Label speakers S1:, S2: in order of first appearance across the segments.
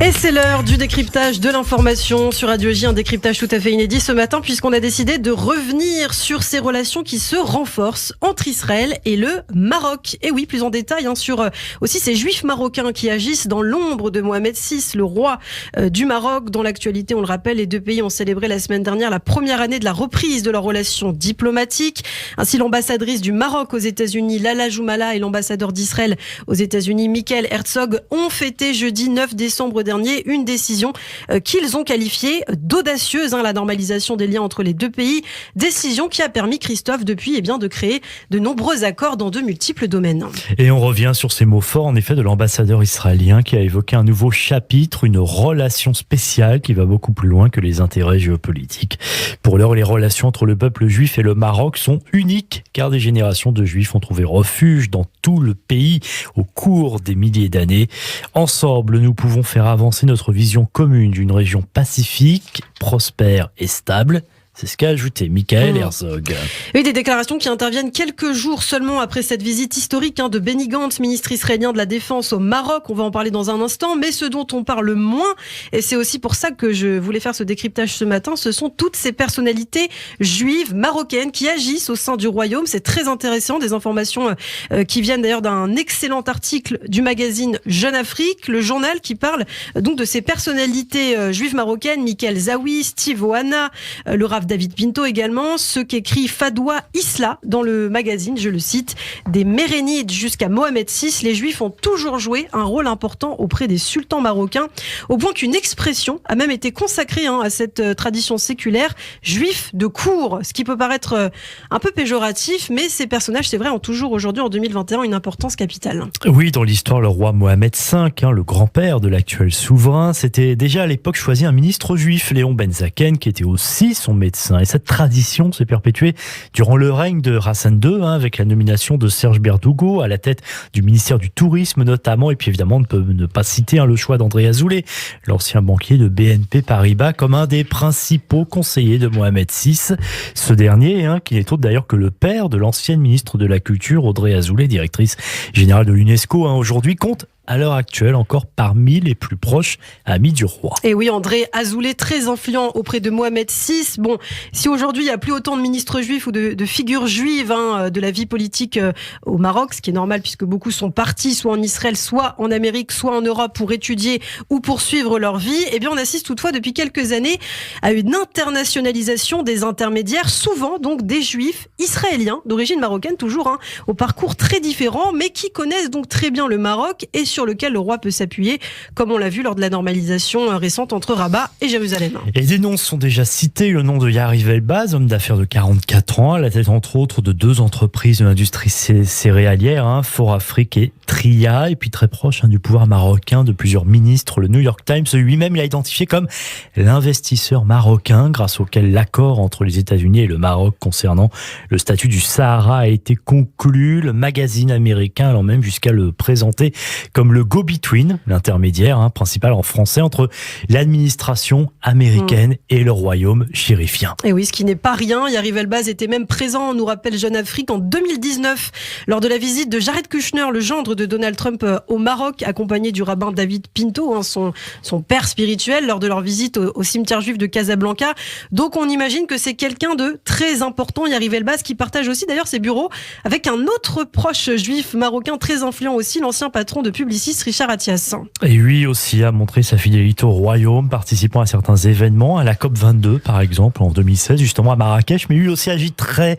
S1: Et c'est l'heure du décryptage de l'information sur Radio J, un décryptage tout à fait inédit ce matin puisqu'on a décidé de revenir sur ces relations qui se renforcent entre Israël et le Maroc. Et oui, plus en détail sur aussi ces juifs marocains qui agissent dans l'ombre de Mohamed VI, le roi du Maroc. Dans l'actualité, on le rappelle, les deux pays ont célébré la semaine dernière la première année de la reprise de leurs relations diplomatiques. Ainsi, l'ambassadrice du Maroc aux États-Unis, Lala Joumala, et l'ambassadeur d'Israël aux États-Unis, Michael Herzog, ont fêté jeudi 9 décembre dernier une décision qu'ils ont qualifiée d'audacieuse, la normalisation des liens entre les deux pays, décision qui a permis, Christophe, depuis de créer de nombreux accords dans de multiples domaines.
S2: Et on revient sur ces mots forts en effet de l'ambassadeur israélien qui a évoqué un nouveau chapitre, une relation spéciale qui va beaucoup plus loin que les intérêts géopolitiques. Pour l'heure, les relations entre le peuple juif et le Maroc sont uniques car des générations de juifs ont trouvé refuge dans tout le pays au cours des milliers d'années. Ensemble, nous pouvons faire avancer notre vision commune d'une région pacifique, prospère et stable. C'est ce qu'a ajouté Michael Herzog.
S1: Oui, des déclarations qui interviennent quelques jours seulement après cette visite historique de Benny Gantz, ministre israélien de la Défense au Maroc. On va en parler dans un instant, mais ce dont on parle moins, et c'est aussi pour ça que je voulais faire ce décryptage ce matin, ce sont toutes ces personnalités juives marocaines qui agissent au sein du royaume. C'est très intéressant, des informations qui viennent d'ailleurs d'un excellent article du magazine Jeune Afrique, le journal qui parle donc de ces personnalités juives marocaines, Michael Zawi, Steve Ohana, le Rav David Pinto également, ce qu'écrit Fadoua Isla dans le magazine, je le cite, des Mérenides jusqu'à Mohamed VI, les Juifs ont toujours joué un rôle important auprès des sultans marocains, au point qu'une expression a même été consacrée à cette tradition séculaire, juif de cour, ce qui peut paraître un peu péjoratif, mais ces personnages, c'est vrai, ont toujours aujourd'hui en 2021 une importance capitale.
S2: Oui, dans l'histoire, le roi Mohamed V, le grand-père de l'actuel souverain, s'était déjà à l'époque choisi un ministre juif, Léon Benzaken, qui était aussi son médecin. Et cette tradition s'est perpétuée durant le règne de Hassan II, avec la nomination de Serge Berdugo à la tête du ministère du Tourisme notamment. Et puis évidemment, on ne peut ne pas citer le choix d'André Azoulay, l'ancien banquier de BNP Paribas, comme un des principaux conseillers de Mohamed VI. Ce dernier, qui n'est autre d'ailleurs que le père de l'ancienne ministre de la Culture, Audrey Azoulay, directrice générale de l'UNESCO, aujourd'hui compte à l'heure actuelle encore parmi les plus proches amis du roi.
S1: Et oui, André Azoulay, très influent auprès de Mohamed VI. Bon, si aujourd'hui il n'y a plus autant de ministres juifs ou de figures juives de la vie politique au Maroc, ce qui est normal puisque beaucoup sont partis soit en Israël, soit en Amérique, soit en Europe pour étudier ou poursuivre leur vie, eh bien on assiste toutefois depuis quelques années à une internationalisation des intermédiaires, souvent donc des juifs israéliens d'origine marocaine, toujours au parcours très différent, mais qui connaissent donc très bien le Maroc et sur lequel le roi peut s'appuyer, comme on l'a vu lors de la normalisation récente entre Rabat et Jérusalem.
S2: Et des noms sont déjà cités, le nom de Yariv Elbaz, homme d'affaires de 44 ans, à la tête entre autres de 2 entreprises de l'industrie céréalière, Fort Afrique et Tria, et puis très proche du pouvoir marocain de plusieurs ministres. Le New York Times lui-même l'a identifié comme l'investisseur marocain grâce auquel l'accord entre les États-Unis et le Maroc concernant le statut du Sahara a été conclu. Le magazine américain allant même jusqu'à le présenter comme le go-between, l'intermédiaire principal en français entre l'administration américaine et le royaume chérifien.
S1: Et oui, ce qui n'est pas rien. Yariv Elbaz était même présent, nous rappelle Jeune Afrique, en 2019, lors de la visite de Jared Kushner, le gendre de Donald Trump au Maroc, accompagné du rabbin David Pinto, son père spirituel, lors de leur visite au cimetière juif de Casablanca. Donc on imagine que c'est quelqu'un de très important, Yariv Elbaz, qui partage aussi d'ailleurs ses bureaux avec un autre proche juif marocain très influent aussi, l'ancien patron de Publicis, Richard Attias.
S2: Et lui aussi a montré sa fidélité au royaume, participant à certains événements, à la COP22 par exemple en 2016, justement à Marrakech, mais lui aussi agit très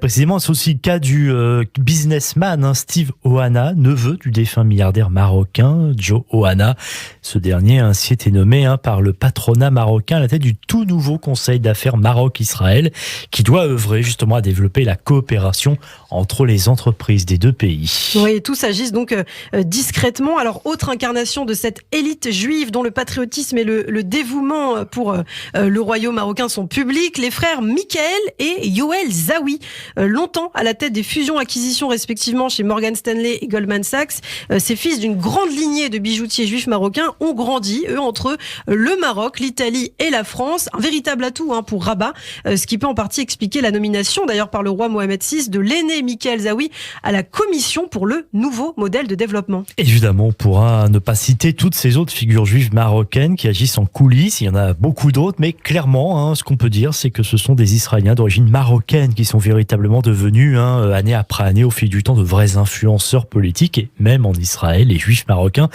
S2: précisément. C'est aussi le cas du businessman Steve Ohana, neveu du défunt milliardaire marocain Joe Ohana. Ce dernier a ainsi été nommé par le patronat marocain à la tête du tout nouveau Conseil d'affaires Maroc-Israël, qui doit œuvrer justement à développer la coopération entre les entreprises des deux pays.
S1: Oui, et tous agissent donc discrètement. Alors, autre incarnation de cette élite juive dont le patriotisme et le dévouement pour le royaume marocain sont publics, les frères Michael et Yoel Zawi, longtemps à la tête des fusions-acquisitions respectivement chez Morgan Stanley et Goldman Sachs. Ces fils d'une grande lignée de bijoutiers juifs marocains ont grandi, eux, entre le Maroc, l'Italie et la France. Un véritable atout pour Rabat, ce qui peut en partie expliquer la nomination, d'ailleurs par le roi Mohamed VI, de l'aîné Michael Zawi à la commission pour le nouveau modèle de développement développement.
S2: Évidemment, on pourra ne pas citer toutes ces autres figures juives marocaines qui agissent en coulisses. Il y en a beaucoup d'autres, mais clairement, ce qu'on peut dire, c'est que ce sont des Israéliens d'origine marocaine qui sont véritablement devenus, année après année, au fil du temps, de vrais influenceurs politiques. Et même en Israël, les juifs marocains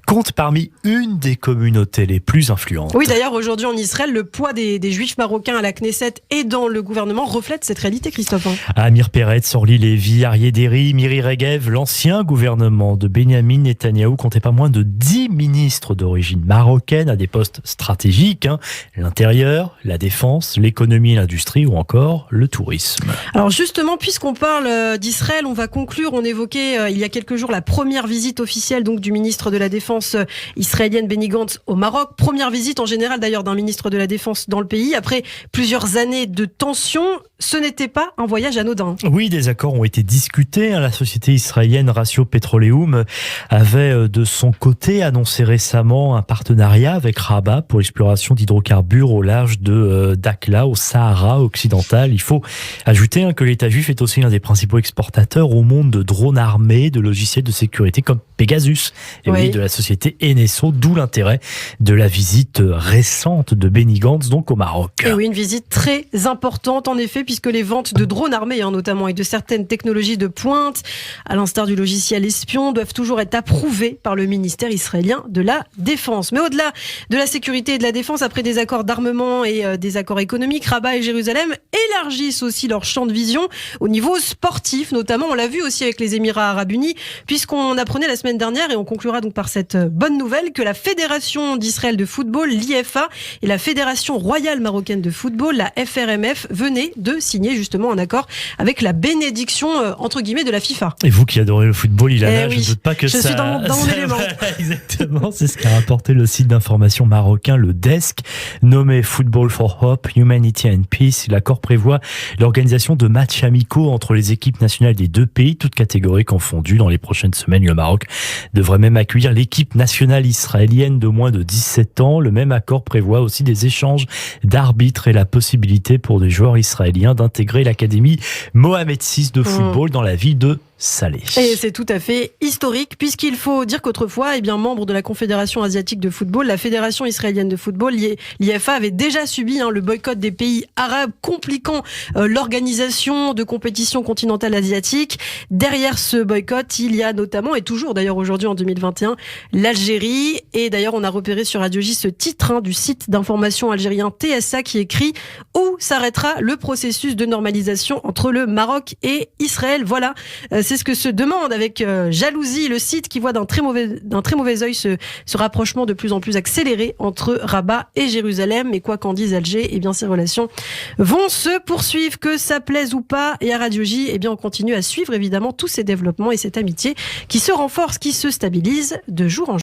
S2: comptent parmi une des communautés les plus influentes.
S1: Oui, d'ailleurs, aujourd'hui en Israël, le poids des juifs marocains à la Knesset et dans le gouvernement reflète cette réalité, Christophe.
S2: Amir Peretz, Orly Lévy, Aryeh Deri, Miri Regev, l'ancien gouvernement de Benyamin Netanyahou comptait pas moins de 10 ministres d'origine marocaine à des postes stratégiques, l'intérieur, la défense, l'économie et l'industrie ou encore le tourisme.
S1: Alors justement, puisqu'on parle d'Israël, on va conclure. On évoquait il y a quelques jours la première visite officielle donc du ministre de la Défense israélienne Benny Gantz au Maroc. Première visite en général d'ailleurs d'un ministre de la Défense dans le pays. Après plusieurs années de tensions, ce n'était pas un voyage anodin.
S2: Oui, des accords ont été discutés. La société israélienne Ratio Petroleum avait de son côté annoncé récemment un partenariat avec Rabat pour l'exploration d'hydrocarbures au large de Dakhla, au Sahara occidental. Il faut ajouter que l'État juif est aussi l'un des principaux exportateurs au monde de drones armés, de logiciels de sécurité comme Pegasus, et oui, de la société NSO, d'où l'intérêt de la visite récente de Benny Gantz donc au Maroc.
S1: Et oui, une visite très importante en effet, puisque les ventes de drones armés notamment et de certaines technologies de pointe, à l'instar du logiciel espion, doivent toujours être approuvées par le ministère israélien de la Défense. Mais au-delà de la sécurité et de la défense, après des accords d'armement et des accords économiques, Rabat et Jérusalem élargissent aussi leur champ de vision au niveau sportif, notamment on l'a vu aussi avec les Émirats Arabes Unis, puisqu'on apprenait la semaine dernière, et on conclura donc par cette bonne nouvelle, que la Fédération d'Israël de football, l'IFA, et la Fédération royale marocaine de football, la FRMF, venaient de signer justement un accord avec la bénédiction entre guillemets de la FIFA.
S2: Et vous qui adorez le football, Ilana,
S1: oui,
S2: je ne doute pas que
S1: je suis dans mon élément.
S2: Exactement, c'est ce qu'a rapporté le site d'information marocain, le Desk, nommé Football for Hope, Humanity and Peace. L'accord prévoit l'organisation de matchs amicaux entre les équipes nationales des deux pays, toutes catégories confondues. Dans les prochaines semaines, le Maroc devrait même accueillir l'équipe nationale israélienne de moins de 17 ans. Le même accord prévoit aussi des échanges d'arbitres et la possibilité pour des joueurs israéliens d'intégrer l'académie Mohamed VI de football dans la ville de Salé.
S1: Et c'est tout à fait historique, puisqu'il faut dire qu'autrefois, membre de la Confédération asiatique de football, la Fédération israélienne de football, l'IFA, avait déjà subi le boycott des pays arabes, compliquant l'organisation de compétitions continentales asiatiques. Derrière ce boycott, il y a notamment, et toujours d'ailleurs aujourd'hui en 2021, l'Algérie. Et d'ailleurs, on a repéré sur Radio J ce titre du site d'information algérien TSA qui écrit « Où s'arrêtera le processus de normalisation entre le Maroc et Israël ?» Voilà. C'est ce que se demande avec jalousie le site qui voit d'un très mauvais œil ce rapprochement de plus en plus accéléré entre Rabat et Jérusalem. Et quoi qu'en dise Alger, ces relations vont se poursuivre, que ça plaise ou pas. Et à Radio J, on continue à suivre évidemment tous ces développements et cette amitié qui se renforce, qui se stabilise de jour en jour.